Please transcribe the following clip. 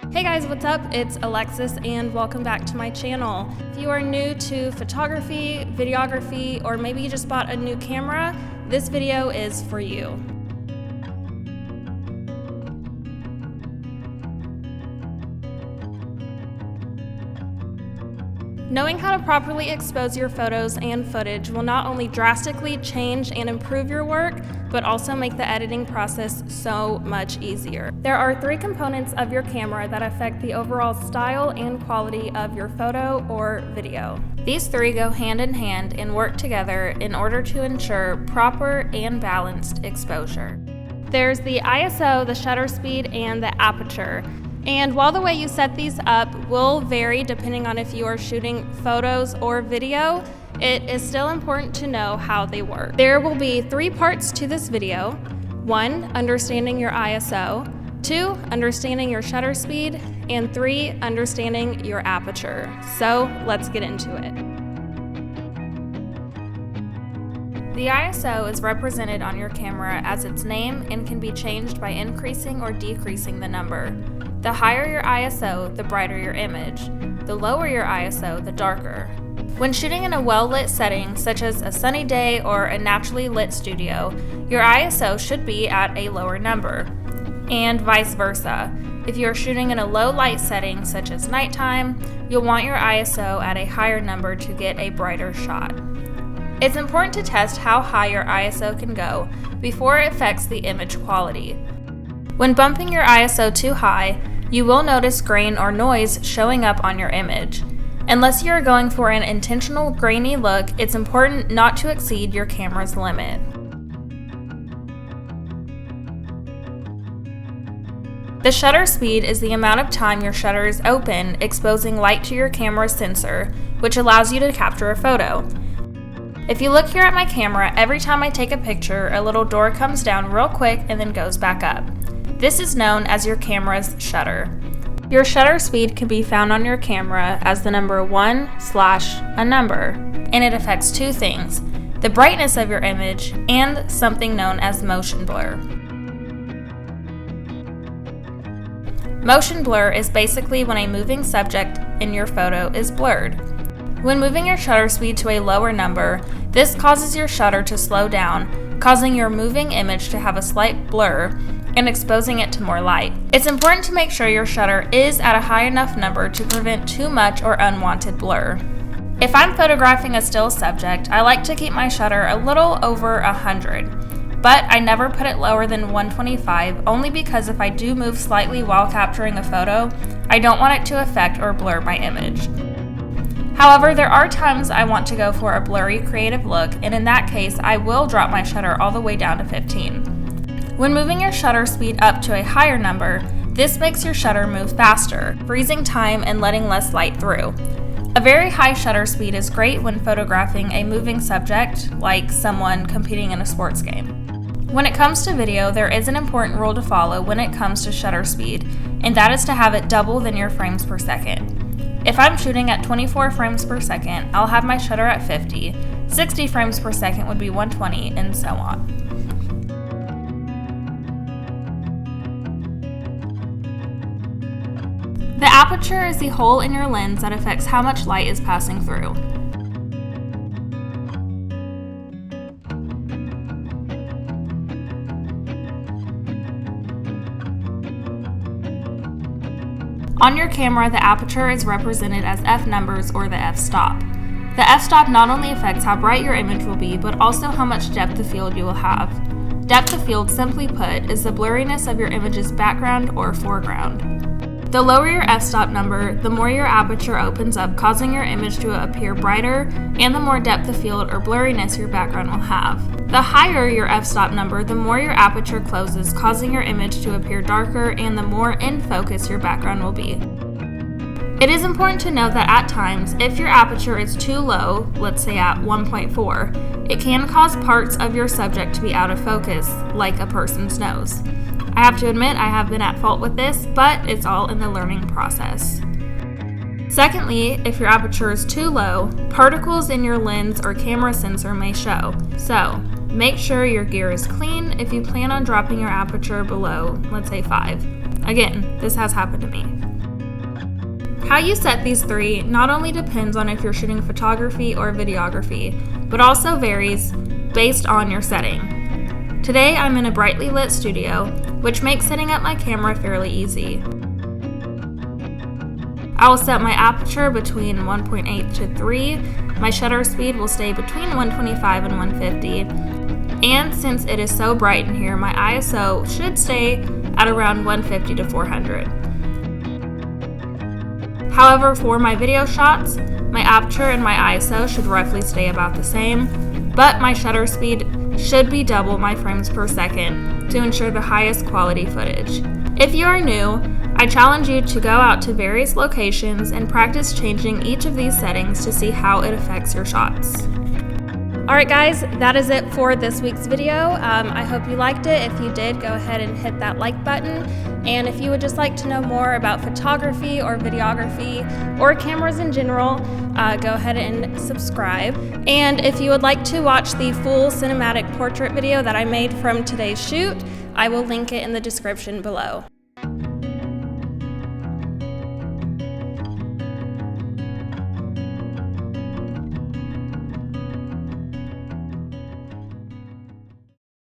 Hey guys, what's up? It's Alexis and welcome back to my channel. If you are new to photography, videography, or maybe you just bought a new camera, this video is for you. Knowing how to properly expose your photos and footage will not only drastically change and improve your work, but also make the editing process so much easier. There are 3 components of your camera that affect the overall style and quality of your photo or video. These 3 go hand in hand and work together in order to ensure proper and balanced exposure. There's the ISO, the shutter speed, and the aperture. And while the way you set these up will vary depending on if you are shooting photos or video, it is still important to know how they work. There will be 3 parts to this video. 1, understanding your ISO. 2, understanding your shutter speed. And 3, understanding your aperture. So let's get into it. The ISO is represented on your camera as its name and can be changed by increasing or decreasing the number. The higher your ISO, the brighter your image. The lower your ISO, the darker. When shooting in a well-lit setting, such as a sunny day or a naturally lit studio, your ISO should be at a lower number, and vice versa. If you are shooting in a low-light setting, such as nighttime, you'll want your ISO at a higher number to get a brighter shot. It's important to test how high your ISO can go before it affects the image quality. When bumping your ISO too high, you will notice grain or noise showing up on your image. Unless you are going for an intentional grainy look, it's important not to exceed your camera's limit. The shutter speed is the amount of time your shutter is open, exposing light to your camera's sensor, which allows you to capture a photo. If you look here at my camera, every time I take a picture, a little door comes down real quick and then goes back up. This is known as your camera's shutter. Your shutter speed can be found on your camera as the number 1/a number, and it affects 2 things: the brightness of your image and something known as motion blur. Motion blur is basically when a moving subject in your photo is blurred. When moving your shutter speed to a lower number, this causes your shutter to slow down, causing your moving image to have a slight blur and exposing it to more light. It's important to make sure your shutter is at a high enough number to prevent too much or unwanted blur. If I'm photographing a still subject, I like to keep my shutter a little over 100, but I never put it lower than 125 only because if I do move slightly while capturing a photo, I don't want it to affect or blur my image. However, there are times I want to go for a blurry creative look, and in that case, I will drop my shutter all the way down to 15. When moving your shutter speed up to a higher number, this makes your shutter move faster, freezing time and letting less light through. A very high shutter speed is great when photographing a moving subject, like someone competing in a sports game. When it comes to video, there is an important rule to follow when it comes to shutter speed, and that is to have it double than your frames per second. If I'm shooting at 24 frames per second, I'll have my shutter at 50, 60 frames per second would be 120, and so on. The aperture is the hole in your lens that affects how much light is passing through. On your camera, the aperture is represented as f numbers or the f-stop. The f-stop not only affects how bright your image will be, but also how much depth of field you will have. Depth of field, simply put, is the blurriness of your image's background or foreground. The lower your f-stop number, the more your aperture opens up, causing your image to appear brighter, and the more depth of field or blurriness your background will have. The higher your f-stop number, the more your aperture closes, causing your image to appear darker, and the more in focus your background will be. It is important to note that at times, if your aperture is too low, let's say at 1.4, it can cause parts of your subject to be out of focus, like a person's nose. I have to admit I have been at fault with this, but it's all in the learning process. Secondly, if your aperture is too low, particles in your lens or camera sensor may show. So, make sure your gear is clean if you plan on dropping your aperture below, let's say 5. Again, this has happened to me. How you set these three not only depends on if you're shooting photography or videography, but also varies based on your setting. Today I'm in a brightly lit studio, which makes setting up my camera fairly easy. I will set my aperture between 1.8 to 3, my shutter speed will stay between 125 and 150, and since it is so bright in here, my ISO should stay at around 150 to 400. However, for my video shots, my aperture and my ISO should roughly stay about the same, but my shutter speed should be double my frames per second to ensure the highest quality footage. If you are new, I challenge you to go out to various locations and practice changing each of these settings to see how it affects your shots. Alright guys, that is it for this week's video. I hope you liked it. If you did, go ahead and hit that like button. And if you would just like to know more about photography or videography or cameras in general, go ahead and subscribe. And if you would like to watch the full cinematic portrait video that I made from today's shoot, I will link it in the description below.